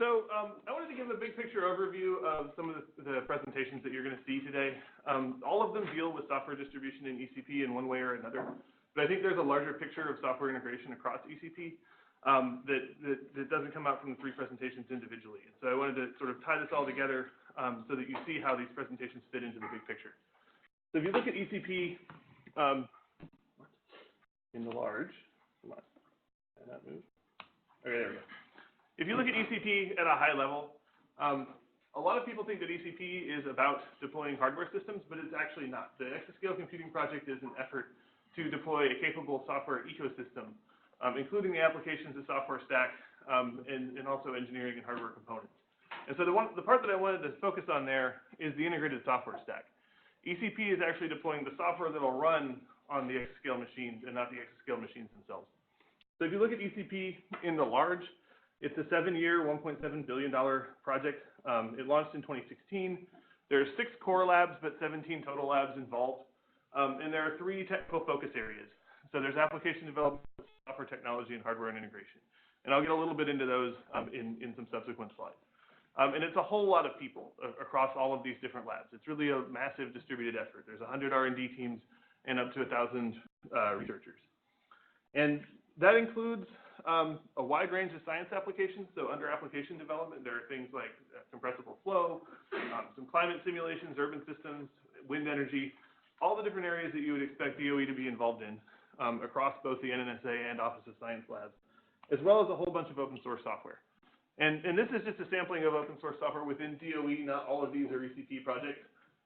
So I wanted to give a big picture overview of some of the presentations that you're going to see today. All of them deal with software distribution in ECP in one way or another, but I think there's a larger picture of software integration across ECP that doesn't come out from the 3 presentations individually. And so I wanted to sort of tie this all together so that you see how these presentations fit into the big picture. So if you look at ECP in the large, come on, can that move? Okay, there we go. If you look at ECP at a high level, a lot of people think that ECP is about deploying hardware systems, but it's actually not. The Exascale computing project is an effort to deploy a capable software ecosystem, including the applications of software stack and also engineering and hardware components. And so the part that I wanted to focus on there is the integrated software stack. ECP is actually deploying the software that will run on the Exascale machines and not the Exascale machines themselves. So if you look at ECP in the large, it's a 7-year, $1.7 billion project. It launched in 2016. There's 6 core labs, but 17 total labs involved. And there are 3 technical focus areas. So there's application development, software technology, and hardware and integration. And I'll get a little bit into those in some subsequent slides. And it's a whole lot of people across all of these different labs. It's really a massive distributed effort. There's 100 R&D teams and up to 1,000 researchers. And that includes a wide range of science applications. So under application development, there are things like compressible flow, some climate simulations, urban systems, wind energy, all the different areas that you would expect DOE to be involved in across both the NNSA and Office of Science labs, as well as a whole bunch of open source software. And this is just a sampling of open source software within DOE. Not all of these are ECP projects,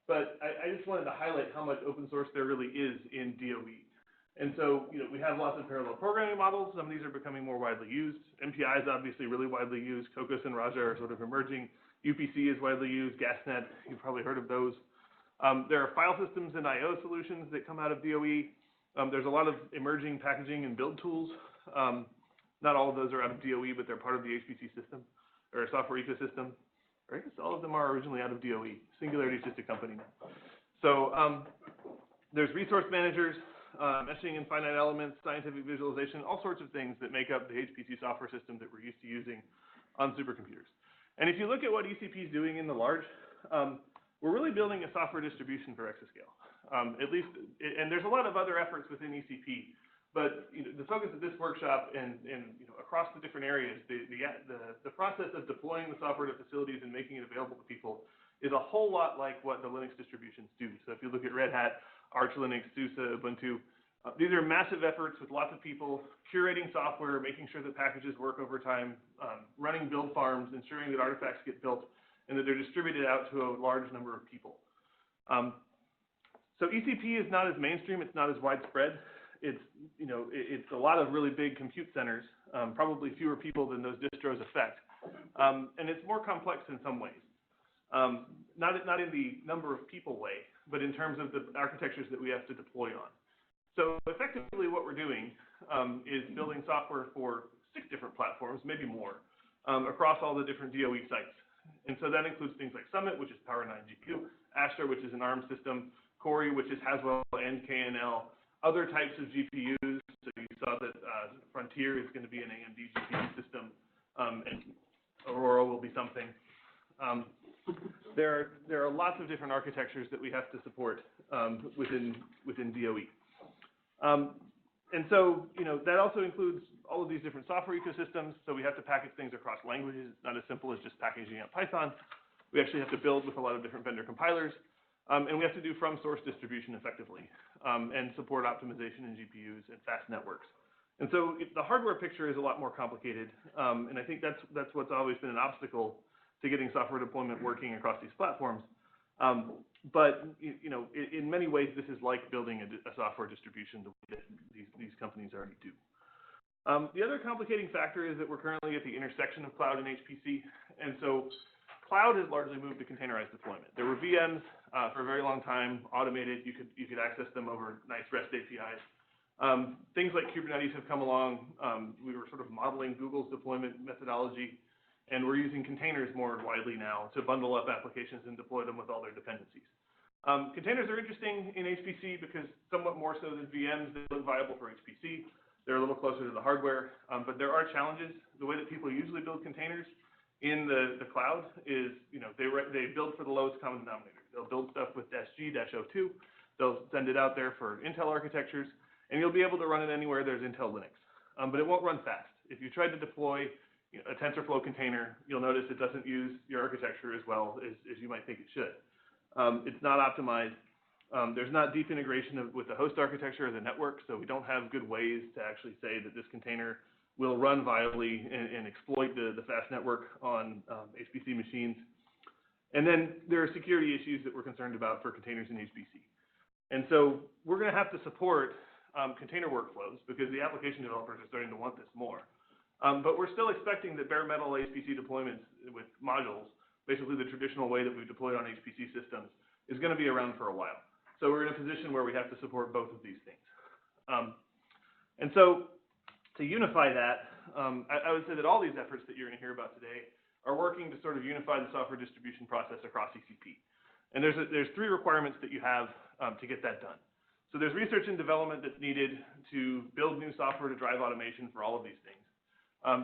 but I just wanted to highlight how much open source there really is in DOE. And so, we have lots of parallel programming models. Some of these are becoming more widely used. MPI is obviously really widely used. Cocos and Raja are sort of emerging. UPC is widely used. GasNet, you've probably heard of those. There are file systems and I/O solutions that come out of DOE. There's a lot of emerging packaging and build tools. Not all of those are out of DOE, but they're part of the HPC system, or software ecosystem. Or I guess all of them are originally out of DOE. Singularity is just a company now. So there's resource managers, meshing and finite elements, scientific visualization, all sorts of things that make up the HPC software system that we're used to using on supercomputers. And if you look at what ECP is doing in the large, we're really building a software distribution for Exascale. At least, and there's a lot of other efforts within ECP, but the focus of this workshop and across the different areas, the process of deploying the software to facilities and making it available to people is a whole lot like what the Linux distributions do. So if you look at Red Hat, Arch Linux, SUSE, Ubuntu, these are massive efforts with lots of people curating software, making sure that packages work over time, running build farms, ensuring that artifacts get built, and that they're distributed out to a large number of people. So ECP is not as mainstream, it's not as widespread. It's a lot of really big compute centers, probably fewer people than those distros affect, and it's more complex in some ways. Not in the number of people way, but in terms of the architectures that we have to deploy on. So effectively what we're doing is building software for 6 different platforms, maybe more, across all the different DOE sites. And so that includes things like Summit, which is Power 9 GPU, Astra, which is an ARM system, Cori, which is Haswell and KNL, other types of GPUs. So you saw that Frontier is going to be an AMD GPU system, and Aurora will be something. There are lots of different architectures that we have to support within DOE. And so, that also includes all of these different software ecosystems. So we have to package things across languages. It's not as simple as just packaging out Python. We actually have to build with a lot of different vendor compilers. And we have to do from source distribution effectively and support optimization in GPUs and fast networks. And so the hardware picture is a lot more complicated. And I think that's what's always been an obstacle to getting software deployment working across these platforms. But in many ways, this is like building a software distribution the way that these companies already do. The other complicating factor is that we're currently at the intersection of cloud and HPC. And so cloud has largely moved to containerized deployment. There were VMs for a very long time, automated. You could access them over nice REST APIs. Things like Kubernetes have come along. We were sort of modeling Google's deployment methodology, and we're using containers more widely now to bundle up applications and deploy them with all their dependencies. Containers are interesting in HPC because somewhat more so than VMs, they look viable for HPC. They're a little closer to the hardware, but there are challenges. The way that people usually build containers in the cloud is, they build for the lowest common denominator. They'll build stuff with -G-02. They'll send it out there for Intel architectures, and you'll be able to run it anywhere there's Intel Linux. But it won't run fast. If you tried to deploy a TensorFlow container, you'll notice it doesn't use your architecture as well as you might think it should. It's not optimized. There's not deep integration with the host architecture or the network, so we don't have good ways to actually say that this container will run viably and exploit the fast network on HPC machines. And then there are security issues that we're concerned about for containers in HPC. And so we're going to have to support container workflows because the application developers are starting to want this more. But we're still expecting that bare metal HPC deployments with modules, basically the traditional way that we've deployed on HPC systems, is going to be around for a while. So we're in a position where we have to support both of these things. And so to unify that, I would say that all these efforts that you're going to hear about today are working to sort of unify the software distribution process across ECP. And there's three requirements that you have to get that done. So there's research and development that's needed to build new software to drive automation for all of these things.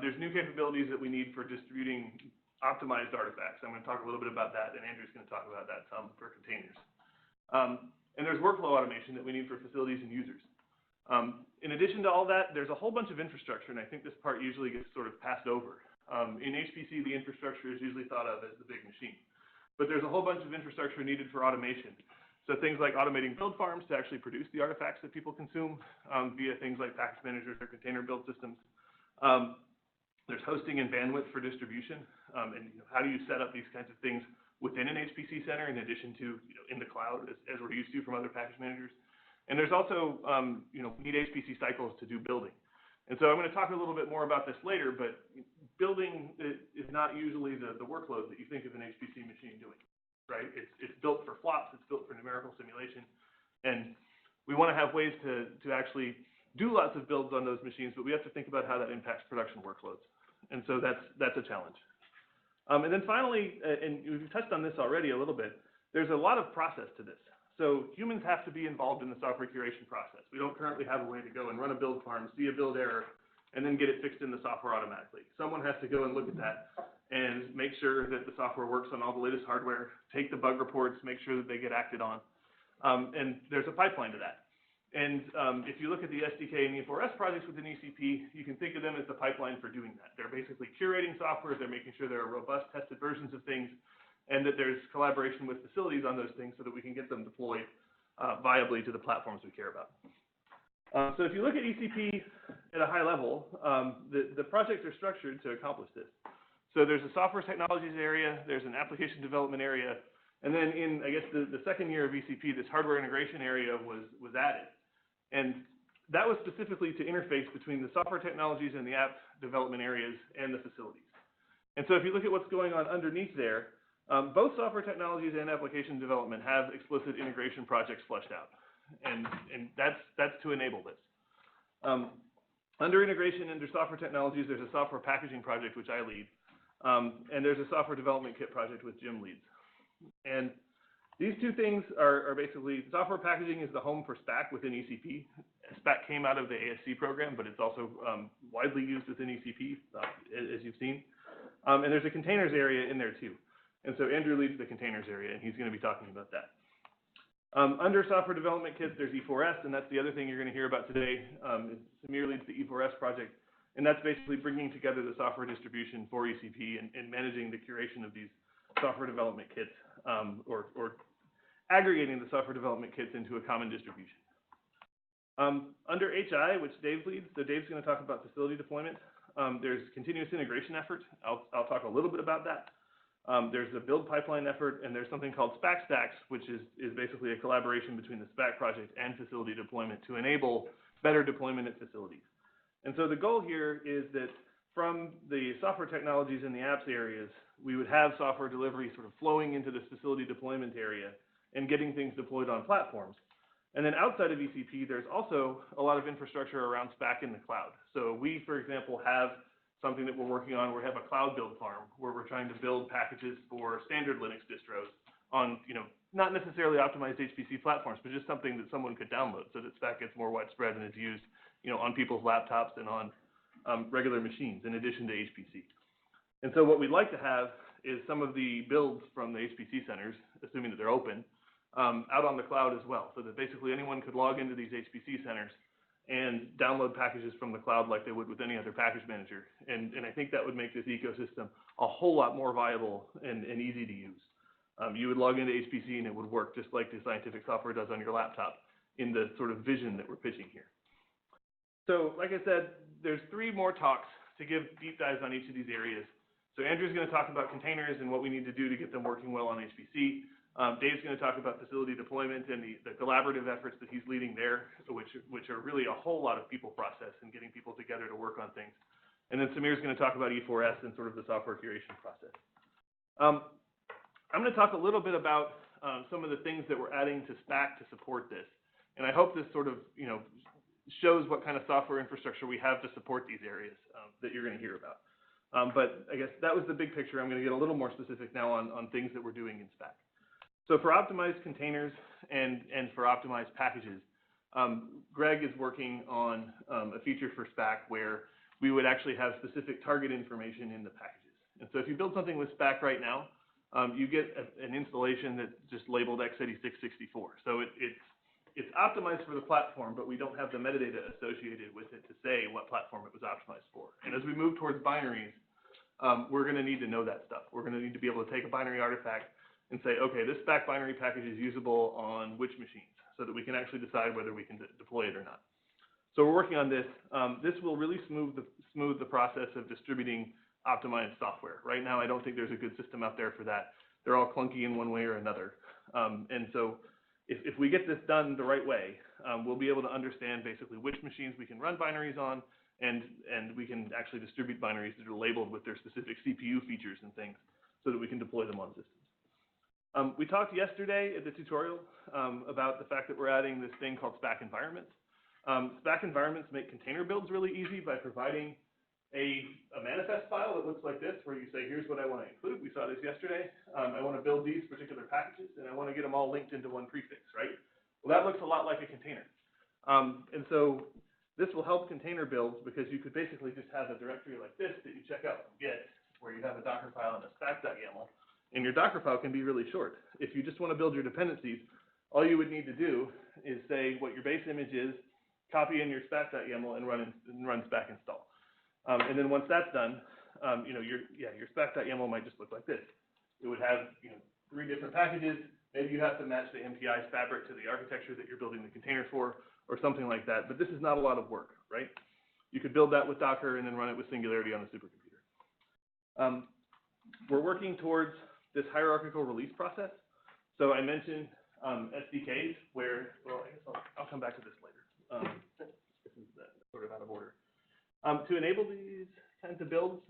There's new capabilities that we need for distributing optimized artifacts. I'm going to talk a little bit about that, and Andrew's going to talk about that some for containers. And there's workflow automation that we need for facilities and users. In addition to all that, there's a whole bunch of infrastructure, and I think this part usually gets sort of passed over. In HPC, the infrastructure is usually thought of as the big machine. But there's a whole bunch of infrastructure needed for automation. So things like automating build farms to actually produce the artifacts that people consume via things like package managers or container build systems. There's hosting and bandwidth for distribution, and how do you set up these kinds of things within an HPC center in addition to in the cloud as we're used to from other package managers. And there's also we need HPC cycles to do building. And so I'm going to talk a little bit more about this later, but building is not usually the workload that you think of an HPC machine doing, right? It's built for flops, it's built for numerical simulation, and we want to have ways to actually do lots of builds on those machines, but we have to think about how that impacts production workloads. And so that's a challenge. And then finally, and we've touched on this already a little bit, there's a lot of process to this. So humans have to be involved in the software curation process. We don't currently have a way to go and run a build farm, see a build error, and then get it fixed in the software automatically. Someone has to go and look at that and make sure that the software works on all the latest hardware, take the bug reports, make sure that they get acted on. And there's a pipeline to that. And if you look at the SDK and E4S projects within ECP, you can think of them as the pipeline for doing that. They're basically curating software, they're making sure there are robust tested versions of things, and that there's collaboration with facilities on those things so that we can get them deployed viably to the platforms we care about. So if you look at ECP at a high level, the projects are structured to accomplish this. So there's a software technologies area, there's an application development area, and then in, I guess, the second year of ECP, this hardware integration area was added. And that was specifically to interface between the software technologies and the app development areas and the facilities. And so if you look at what's going on underneath there, both software technologies and application development have explicit integration projects fleshed out. And that's to enable this. Under integration, under software technologies, there's a software packaging project, which I lead. And there's a software development kit project, which Jim leads. And these two things are basically, software packaging is the home for Spack within ECP. Spack came out of the ASC program, but it's also widely used within ECP, as you've seen. And there's a containers area in there too. And so Andrew leads the containers area, and he's going to be talking about that. Under software development kits, there's E4S, and that's the other thing you're going to hear about today. Samir leads the E4S project, and that's basically bringing together the software distribution for ECP and managing the curation of these software development kits, or aggregating the software development kits into a common distribution. Under HI, which Dave leads, so Dave's going to talk about facility deployment. There's continuous integration effort. I'll talk a little bit about that. There's a build pipeline effort, and there's something called Spack Stacks, which is basically a collaboration between the Spack project and facility deployment to enable better deployment at facilities. And so the goal here is that from the software technologies and the apps areas, we would have software delivery sort of flowing into this facility deployment area and getting things deployed on platforms. And then outside of ECP, there's also a lot of infrastructure around Spack in the cloud. So we, for example, have something that we're working on. We have a cloud build farm where we're trying to build packages for standard Linux distros on, not necessarily optimized HPC platforms, but just something that someone could download so that Spack gets more widespread and is used, on people's laptops and on regular machines in addition to HPC. And so what we'd like to have is some of the builds from the HPC centers, assuming that they're open, out on the cloud as well, so that basically anyone could log into these HPC centers and download packages from the cloud like they would with any other package manager. And I think that would make this ecosystem a whole lot more viable and easy to use. You would log into HPC and it would work just like the scientific software does on your laptop in the sort of vision that we're pitching here. So like I said, there's 3 more talks to give deep dives on each of these areas. So Andrew's going to talk about containers and what we need to do to get them working well on HPC. Dave's going to talk about facility deployment and the collaborative efforts that he's leading there, which are really a whole lot of people process and getting people together to work on things. And then Samir's going to talk about E4S and sort of the software curation process. I'm going to talk a little bit about some of the things that we're adding to Spack to support this. And I hope this sort of, shows what kind of software infrastructure we have to support these areas that you're going to hear about. But I guess that was the big picture. I'm going to get a little more specific now on things that we're doing in Spack. So for optimized containers and for optimized packages, Greg is working on a feature for Spack where we would actually have specific target information in the packages. And so if you build something with Spack right now, you get an installation that's just labeled x86-64. So it's optimized for the platform, but we don't have the metadata associated with it to say what platform it was optimized for. And as we move towards binaries, we're going to need to know that stuff. We're going to need to be able to take a binary artifact and say, okay, this Spack binary package is usable on which machines, so that we can actually decide whether we can deploy it or not. So we're working on this. This will really smooth the process of distributing optimized software. Right now, I don't think there's a good system out there for that. They're all clunky in one way or another. And so if we get this done the right way, we'll be able to understand basically which machines we can run binaries on, and we can actually distribute binaries that are labeled with their specific CPU features and things so that we can deploy them on systems. We talked yesterday at the tutorial about the fact that we're adding this thing called Spack environments. Spack environments make container builds really easy by providing a manifest file that looks like this, where you say, here's what I want to include. We saw this yesterday. I want to build these particular packages, and I want to get them all linked into one prefix, right? Well, that looks a lot like a container. And so this will help container builds because you could basically just have a directory like this that you check out from Git, where you have a Docker file and a Spack.yaml. And your Docker file can be really short. If you just want to build your dependencies, all you would need to do is say what your base image is, copy in your Spack.yaml, and run Spack install. And then once that's done, your Spack.yaml might just look like this. It would have 3 different packages. Maybe you have to match the MPI's fabric to the architecture that you're building the container for, or something like that. But this is not a lot of work, right? You could build that with Docker and then run it with Singularity on a supercomputer. We're working towards this hierarchical release process. So I mentioned SDKs where, well, I guess I'll come back to this later. This is sort of out of order. To enable these kinds of builds,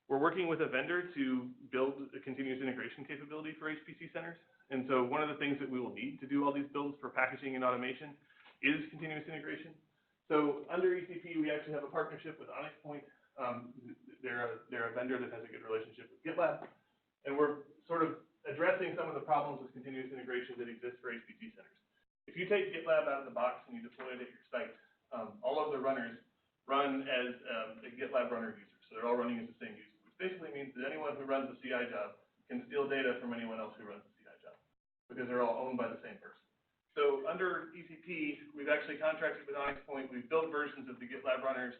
we're working with a vendor to build a continuous integration capability for HPC centers. And so one of the things that we will need to do all these builds for packaging and automation is continuous integration. So under ECP, we actually have a partnership with Onyx Point. They're a vendor that has a good relationship with GitLab. And we're sort of addressing some of the problems with continuous integration that exist for HPC centers. If you take GitLab out of the box and you deploy it at your site, all of the runners run as a GitLab runner user. So they're all running as the same user, which basically means that anyone who runs the CI job can steal data from anyone else who runs the CI job, because they're all owned by the same person. So under ECP, we've actually contracted with Onyx Point. We've built versions of the GitLab runners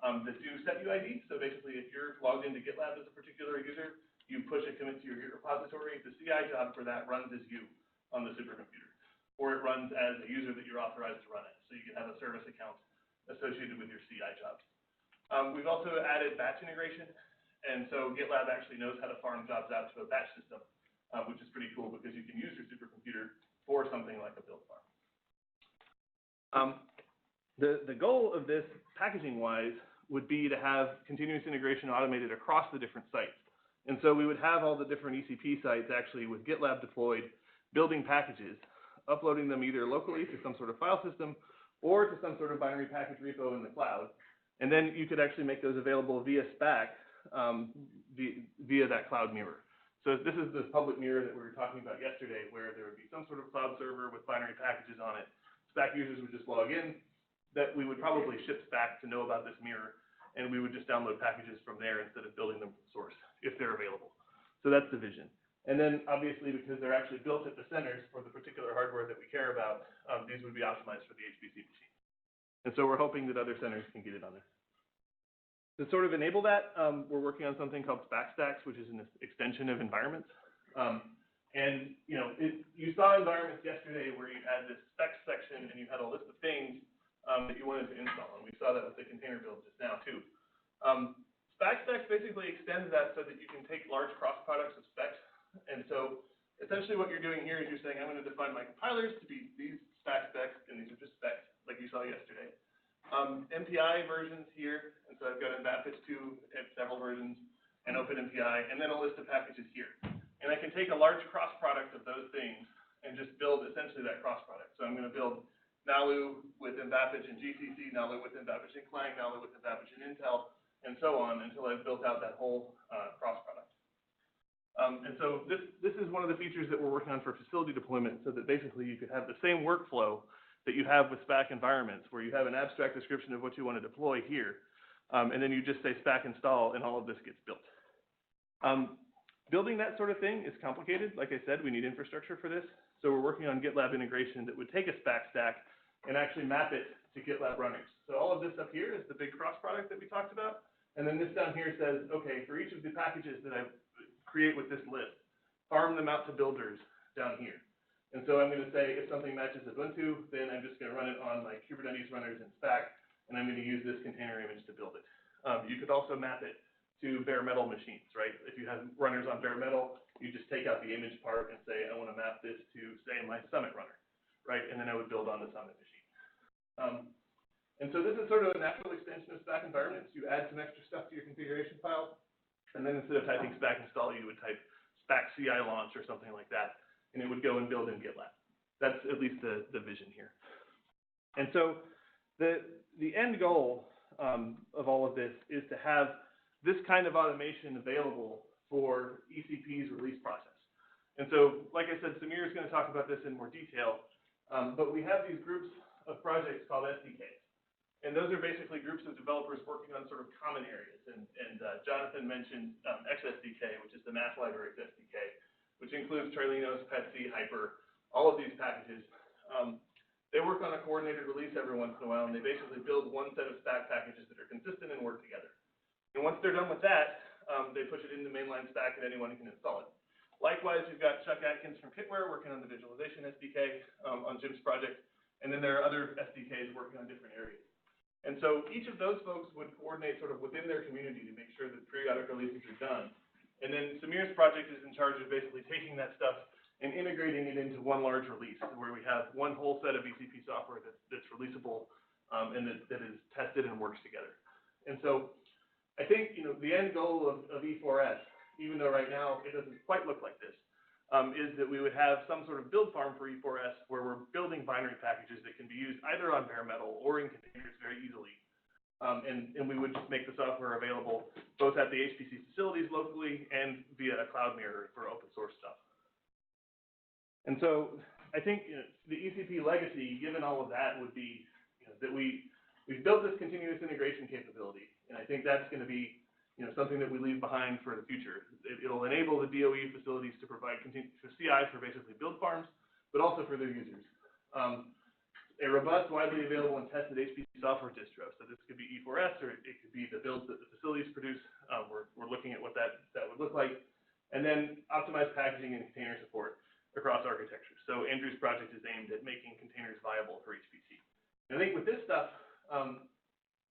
that do set UID. So basically, if you're logged into GitLab as a particular user, you push a commit to your Git repository. The CI job for that runs as you on the supercomputer, or it runs as a user that you're authorized to run it. So you can have a service account associated with your CI jobs. We've also added batch integration. And so GitLab actually knows how to farm jobs out to a batch system, which is pretty cool because you can use your supercomputer for something like a build farm. The goal of this, packaging-wise, would be to have continuous integration automated across the different sites. And so we would have all the different ECP sites actually with GitLab deployed, building packages, uploading them either locally to some sort of file system or to some sort of binary package repo in the cloud. And then you could actually make those available via Spack via that cloud mirror. So this is the public mirror that we were talking about yesterday, where there would be some sort of cloud server with binary packages on it. Spack users would just log in. That we would probably ship Spack to know about this mirror, and we would just download packages from there instead of building them from source, if they're available. So that's the vision. And then, obviously, because they're actually built at the centers for the particular hardware that we care about, these would be optimized for the HPC machine. And so we're hoping that other centers can get it on there. To sort of enable that, we're working on something called Spack stacks, which is an extension of environments. And, you know, you saw environments yesterday where you had this specs section and you had a list of things that you wanted to install. And we saw that with the container build just now, too. Spack stacks basically extends that so that you can take large cross products of specs. And so essentially what you're doing here is you're saying, I'm going to define my compilers to be these Spack specs, and these are just specs, like you saw yesterday. MPI versions here, and so I've got Mbapage 2 at several versions, and OpenMPI, and then a list of packages here. And I can take a large cross product of those things and just build essentially that cross product. So I'm going to build Nalu with Mbapage and GCC, Nalu with Mbapage and Clang, Nalu with Mbapage and Intel, and so on until I've built out that whole cross product. And so this is one of the features that we're working on for facility deployment, so that basically you could have the same workflow that you have with Spack environments, where you have an abstract description of what you want to deploy here, and then you just say Spack install, and all of this gets built. Building that sort of thing is complicated. Like I said, we need infrastructure for this. So we're working on GitLab integration that would take a Spack stack and actually map it to GitLab runners. So all of this up here is the big cross product that we talked about. And then this down here says, okay, for each of the packages that I create with this list, farm them out to builders down here. And so I'm going to say, if something matches Ubuntu, then I'm just going to run it on my Kubernetes runners in Spack, and I'm going to use this container image to build it. You could also map it to bare metal machines, right? If you have runners on bare metal, you just take out the image part and say, I want to map this to, say, my Summit runner, right? And then I would build on the Summit machine. And so this is sort of a natural extension of Spack environments. You add some extra stuff to your configuration file, and then instead of typing Spack install, you would type Spack CI launch or something like that, and it would go and build in GitLab. That's at least the vision here. And so the end goal of all of this is to have this kind of automation available for ECP's release process. And so, like I said, Samir is going to talk about this in more detail, but we have these groups of projects called SDKs. And those are basically groups of developers working on sort of common areas. And Jonathan mentioned XSDK, which is the Math Libraries SDK, which includes Trilinos, PETC, Hyper, all of these packages. They work on a coordinated release every once in a while, and they basically build one set of Spack packages that are consistent and work together. And once they're done with that, they push it into mainline Spack and anyone can install it. Likewise, we've got Chuck Atkins from Kitware working on the visualization SDK on Jim's project, and then there are other SDKs working on different areas. And so each of those folks would coordinate sort of within their community to make sure that periodic releases are done. And then Samir's project is in charge of basically taking that stuff and integrating it into one large release, where we have one whole set of ECP software that's releasable and that is tested and works together. And so I think, you know, the end goal of E4S, even though right now it doesn't quite look like this, is that we would have some sort of build farm for E4S where we're building binary packages that can be used either on bare metal or in containers very easily. And we would just make the software available both at the HPC facilities locally and via a cloud mirror for open source stuff. And so I think, you know, the ECP legacy, given all of that, would be, you know, that we've built this continuous integration capability. And I think that's going to be, you know, something that we leave behind for the future. It'll enable the DOE facilities to provide CI for basically build farms, but also for their users. A robust, widely available, and tested HPC software distro. So this could be E4S, or it could be the builds that the facilities produce. We're looking at what that would look like. And then optimized packaging and container support across architectures. So Andrew's project is aimed at making containers viable for HPC. And I think with this stuff,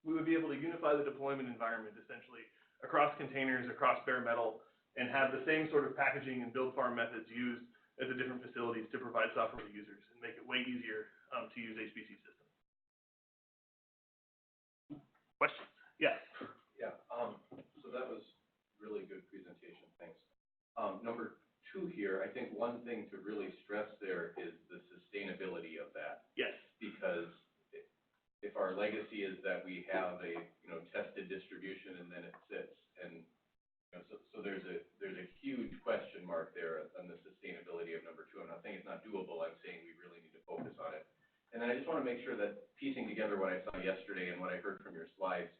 we would be able to unify the deployment environment essentially across containers, across bare metal, and have the same sort of packaging and build farm methods used at the different facilities to provide software to users and make it way easier to use HPC systems. Questions? Yes. Yeah. So that was really good presentation. Thanks. Number 2 here, I think one thing to really stress there is the sustainability of that. Yes. Because if our legacy is that we have a tested distribution and then it sits, and so there's a huge question mark there on the sustainability of number 2. I'm not saying it's not doable. I'm saying we really need to focus on it. And then I just want to make sure that piecing together what I saw yesterday and what I heard from your slides.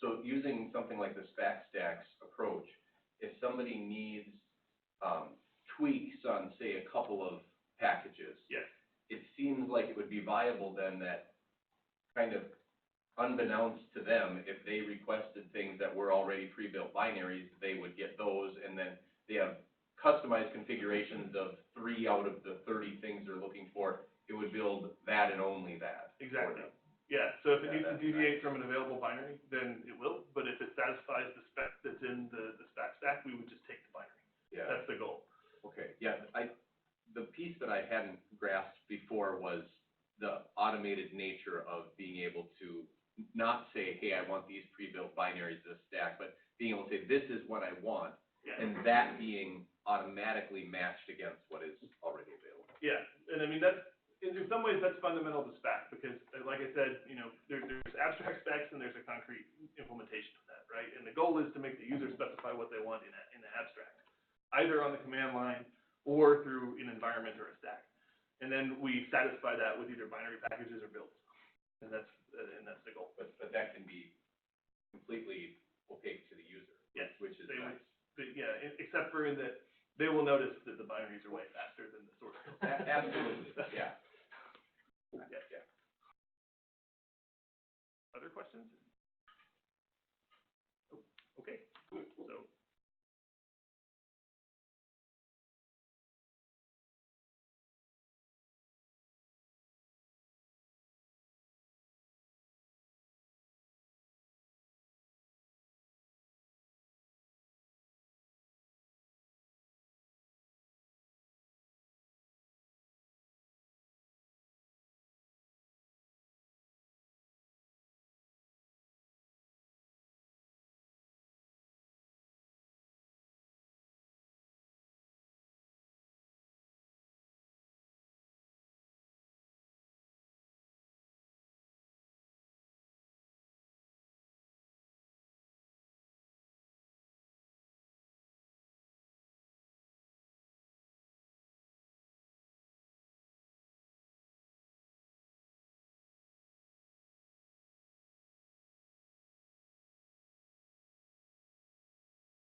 So using something like the Spack stacks approach, if somebody needs tweaks on, say, a couple of packages, Yes. it seems like it would be viable then that kind of unbeknownst to them, if they requested things that were already pre-built binaries, they would get those, and then they have customized configurations of 3 out of the 30 things they're looking for. It would build that and only that. Exactly. Yeah, so if it Yeah, needs to that's deviate from an available binary, then it will, but if it satisfies the spec that's in the Spack stack, we would just take the binary. Yeah. That's the goal. Okay, yeah, the piece that I hadn't grasped before was the automated nature of being able to not say, hey, I want these pre-built binaries in a stack, but being able to say, this is what I want, Yeah. and that being automatically matched against what is already available. Yeah, and I mean, that's, in some ways, that's fundamental to Spack, because, like I said, you know, there's abstract specs and there's a concrete implementation of that, right? And the goal is to make the user specify what they want in the abstract, either on the command line or through an environment or a stack. And then we satisfy that with either binary packages or builds, and that's the goal. But that can be completely opaque to the user. Yes, which is they nice. yeah, except for in that they will notice that the binaries are way faster than the source code. Absolutely, yeah. Yeah. Other questions?